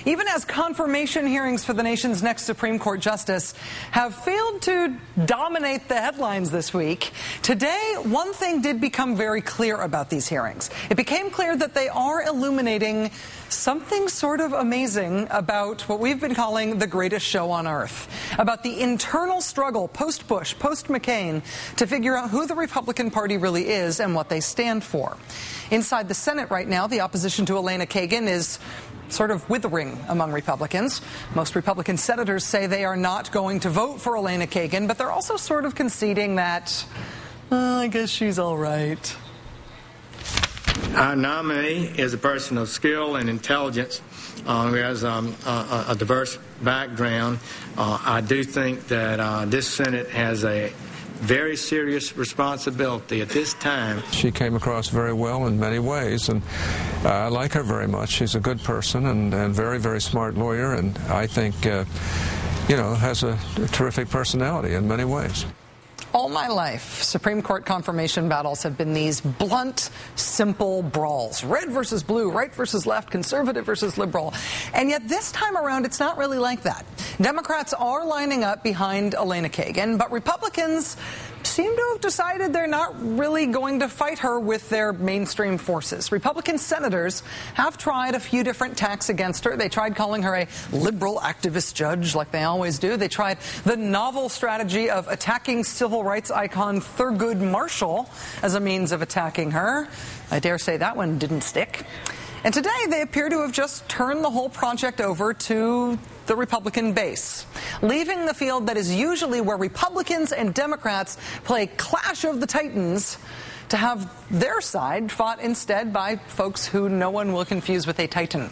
even as confirmation hearings for the nation's next Supreme Court justice have failed to dominate the headlines this week, today one thing did become very clear about these hearings. It became clear that they are illuminating something sort of amazing about what we've been calling the greatest show on earth, about the internal struggle post-Bush, post-McCain, to figure out who the Republican Party really is and what they stand for. Inside the Senate right now, the opposition to Elena Kagen is sort of withering among Republicans. Most Republican senators say they are not going to vote for Elena Kagen, but they're also sort of conceding that, I guess she's all right. Our nominee is a person of skill and intelligence who has a diverse background. I do think that this Senate has a very serious responsibility at this time. She came across very well in many ways, and I like her very much. She's a good person and very, very smart lawyer, and I think, has a terrific personality in many ways. All my life, Supreme Court confirmation battles have been these blunt, simple brawls. Red versus blue, right versus left, conservative versus liberal. And yet this time around, it's not really like that. Democrats are lining up behind Elena Kagen, but Republicans seem to have decided they're not really going to fight her with their mainstream forces. Republican senators have tried a few different tacks against her. They tried calling her a liberal activist judge, like they always do. They tried the novel strategy of attacking civil rights icon Thurgood Marshall as a means of attacking her. I dare say that one didn't stick. And today they appear to have just turned the whole project over to the Republican base, leaving the field that is usually where Republicans and Democrats play Clash of the Titans to have their side fought instead by folks who no one will confuse with a Titan.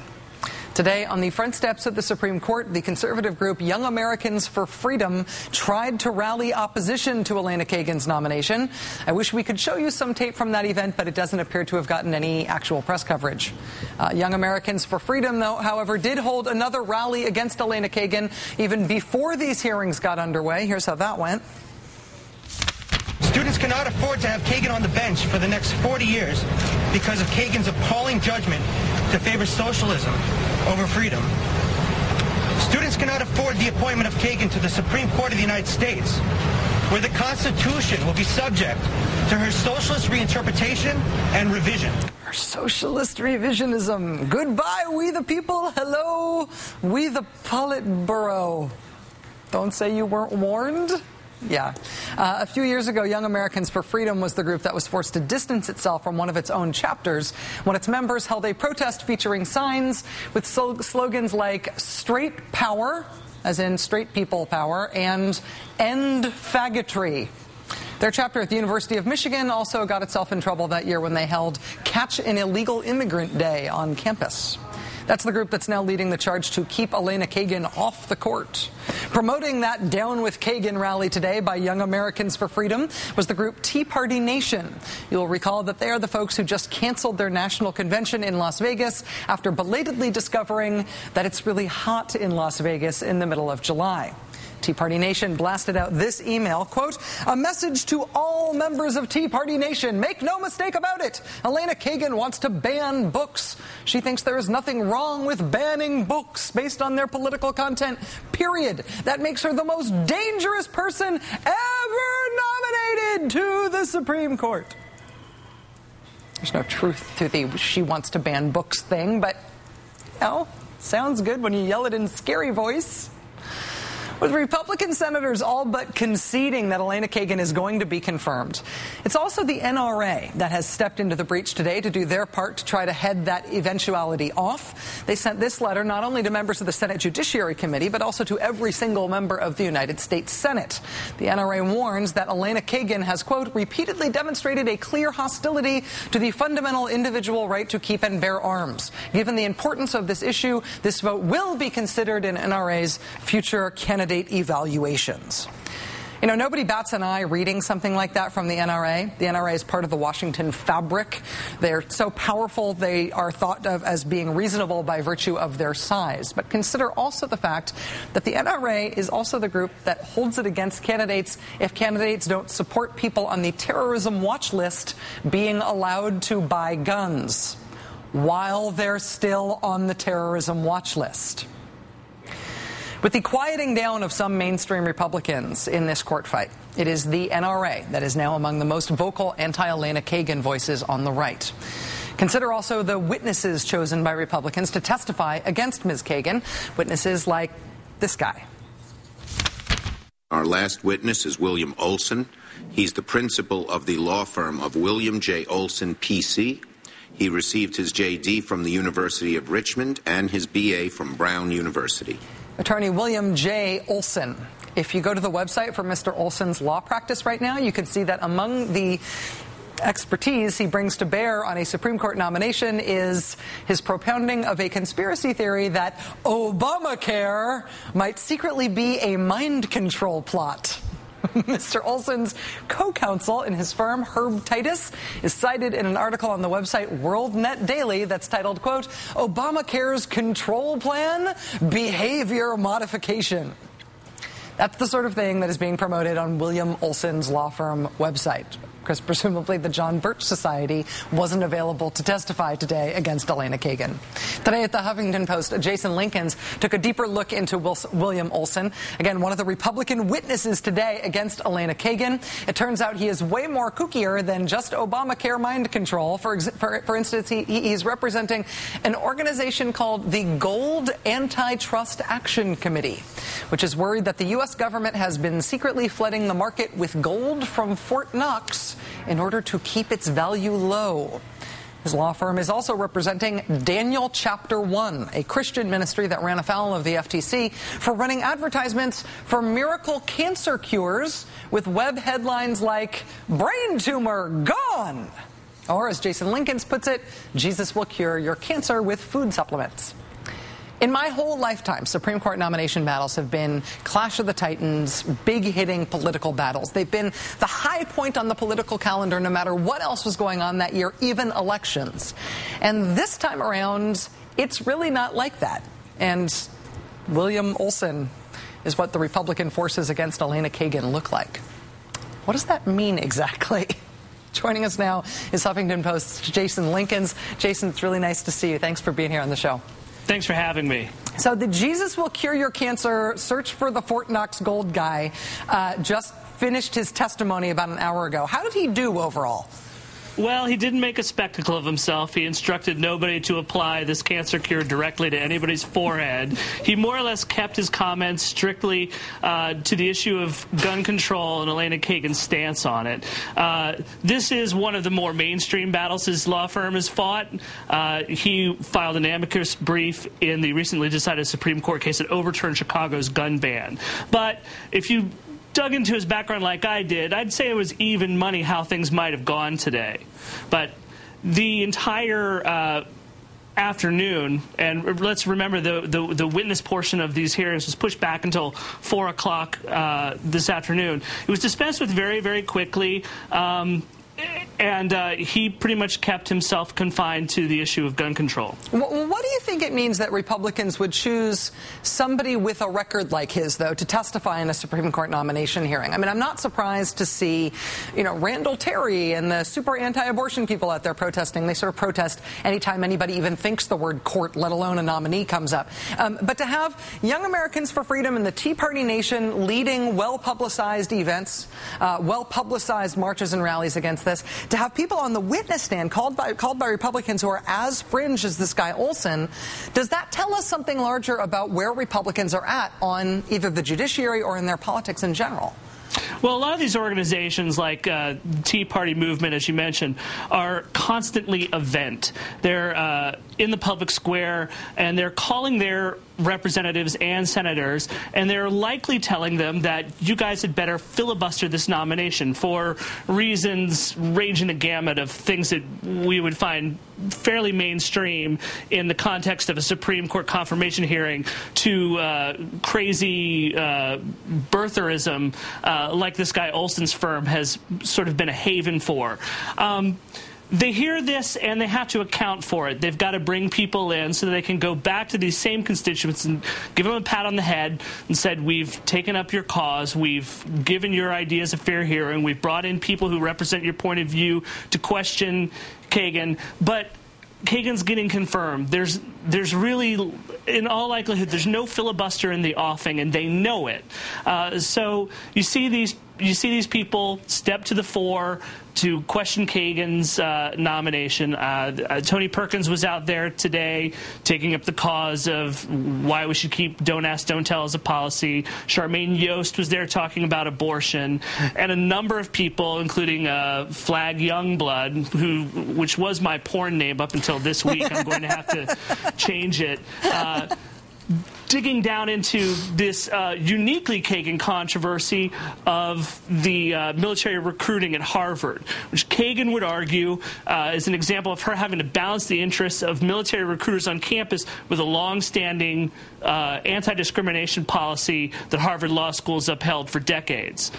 Today, on the front steps of the Supreme Court, the conservative group Young Americans for Freedom tried to rally opposition to Elena Kagen's nomination. I wish we could show you some tape from that event, but it doesn't appear to have gotten any actual press coverage. Young Americans for Freedom, though, however, did hold another rally against Elena Kagen even before these hearings got underway. Here's how that went. Students cannot afford to have Kagen on the bench for the next 40 years because of Kagen's appalling judgment to favor socialism over freedom. Students cannot afford the appointment of Kagen to the Supreme Court of the United States, where the Constitution will be subject to her socialist reinterpretation and revision. Her socialist revisionism. Goodbye, we the people. Hello, we the Politburo. Don't say you weren't warned. Yeah. A few years ago, Young Americans for Freedom was the group that was forced to distance itself from one of its own chapters when its members held a protest featuring signs with slogans like straight power, as in straight people power, and end faggotry. Their chapter at the University of Michigan also got itself in trouble that year when they held Catch an Illegal Immigrant Day on campus. That's the group that's now leading the charge to keep Elena Kagen off the court. Promoting that Down with Kagen rally today by Young Americans for Freedom was the group Tea Party Nation. You'll recall that they are the folks who just canceled their national convention in Las Vegas after belatedly discovering that it's really hot in Las Vegas in the middle of July. Tea Party Nation blasted out this email, quote, "A message to all members of Tea Party Nation. Make no mistake about it. Elena Kagen wants to ban books. She thinks there is nothing wrong with banning books based on their political content, period. That makes her the most dangerous person ever nominated to the Supreme Court." There's no truth to the she wants to ban books thing, but, sounds good when you yell it in scary voice. With Republican senators all but conceding that Elena Kagen is going to be confirmed, it's also the NRA that has stepped into the breach today to do their part to try to head that eventuality off. They sent this letter not only to members of the Senate Judiciary Committee, but also to every single member of the United States Senate. The NRA warns that Elena Kagen has, quote, repeatedly demonstrated a clear hostility to the fundamental individual right to keep and bear arms. Given the importance of this issue, this vote will be considered in NRA's future candidate evaluations. You know, nobody bats an eye reading something like that from the NRA. The NRA is part of the Washington fabric. They're so powerful they are thought of as being reasonable by virtue of their size. But consider also the fact that the NRA is also the group that holds it against candidates if candidates don't support people on the terrorism watch list being allowed to buy guns. while they're still on the terrorism watch list. With the quieting down of some mainstream Republicans in this court fight, it is the NRA that is now among the most vocal anti-Elena Kagen voices on the right. Consider also the witnesses chosen by Republicans to testify against Ms. Kagen, witnesses like this guy. Our last witness is William Olson. He's the principal of the law firm of William J. Olson, P.C. He received his J.D. from the University of Richmond and his B.A. from Brown University. Attorney William J. Olson. If you go to the website for Mr. Olson's law practice right now, you can see that among the expertise he brings to bear on a Supreme Court nomination is his propounding of a conspiracy theory that Obamacare might secretly be a mind control plot. Mr. Olson's co-counsel in his firm, Herb Titus, is cited in an article on the website WorldNet Daily that's titled, quote, Obamacare's Control Plan, Behavior Modification. That's the sort of thing that is being promoted on William Olson's law firm website. Because presumably the John Birch Society wasn't available to testify today against Elena Kagen. Today at the Huffington Post, Jasen Linkins took a deeper look into William Olson. Again, one of the Republican witnesses today against Elena Kagen. It turns out he is way more kookier than just Obamacare mind control. For instance, he's representing an organization called the Gold Antitrust Action Committee, which is worried that the U.S. government has been secretly flooding the market with gold from Fort Knox in order to keep its value low. His law firm is also representing Daniel Chapter 1, a Christian ministry that ran afoul of the FTC for running advertisements for miracle cancer cures with web headlines like, brain tumor gone! Or, as Jasen Linkins puts it, Jesus will cure your cancer with food supplements. In my whole lifetime, Supreme Court nomination battles have been Clash of the Titans, big-hitting political battles. They've been the high point on the political calendar no matter what else was going on that year, even elections. And this time around, it's really not like that. And William Olson is what the Republican forces against Elena Kagen look like. What does that mean exactly? Joining us now is Huffington Post's Jasen Linkins. Jasen, it's really nice to see you. Thanks for being here on the show. Thanks for having me. So the Jesus will cure your cancer, search for the Fort Knox gold guy, just finished his testimony about an hour ago. How did he do overall? Well, he didn't make a spectacle of himself. He instructed nobody to apply this cancer cure directly to anybody's forehead. He more or less kept his comments strictly to the issue of gun control and Elena Kagen's stance on it. This is one of the more mainstream battles his law firm has fought. He filed an amicus brief in the recently decided Supreme Court case that overturned Chicago's gun ban. But if you dug into his background like I did, I'd say it was even money how things might have gone today. But the entire afternoon, and let's remember the witness portion of these hearings was pushed back until 4 o'clock this afternoon. It was dispensed with very, very quickly. And he pretty much kept himself confined to the issue of gun control. What do you think it means that Republicans would choose somebody with a record like his, though, to testify in a Supreme Court nomination hearing? I mean, I'm not surprised to see, Randall Terry and the super anti-abortion people out there protesting. They sort of protest anytime anybody even thinks the word court, let alone a nominee, comes up. But to have Young Americans for Freedom and the Tea Party Nation leading well-publicized events, well-publicized marches and rallies against this, to have people on the witness stand called by Republicans who are as fringe as this guy Olson, does that tell us something larger about where Republicans are at on either the judiciary or in their politics in general? Well, a lot of these organizations, like the Tea Party movement, as you mentioned, are constantly event. They're in the public square, and they're calling their representatives and senators, and they're likely telling them that you guys had better filibuster this nomination for reasons ranging the gamut of things that we would find fairly mainstream in the context of a Supreme Court confirmation hearing to crazy birtherism like this guy Olson's firm has sort of been a haven for. They hear this and they have to account for it. They've got to bring people in so that they can go back to these same constituents and give them a pat on the head and said, we've taken up your cause, we've given your ideas a fair hearing, we've brought in people who represent your point of view to question Kagen. But Kagan's getting confirmed. There's really, in all likelihood, there's no filibuster in the offing, and they know it. So you see these people step to the fore to question Kagan's nomination. Tony Perkins was out there today taking up the cause of why we should keep Don't Ask, Don't Tell as a policy. Charmaine Yost was there talking about abortion. And a number of people, including Flag Youngblood, which was my porn name up until this week. I'm going to have to change it. Digging down into this uniquely Kagan controversy of the military recruiting at Harvard, which Kagan would argue is an example of her having to balance the interests of military recruiters on campus with a long-standing anti-discrimination policy that Harvard Law School has upheld for decades.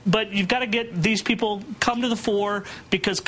But you've got to get these people come to the fore because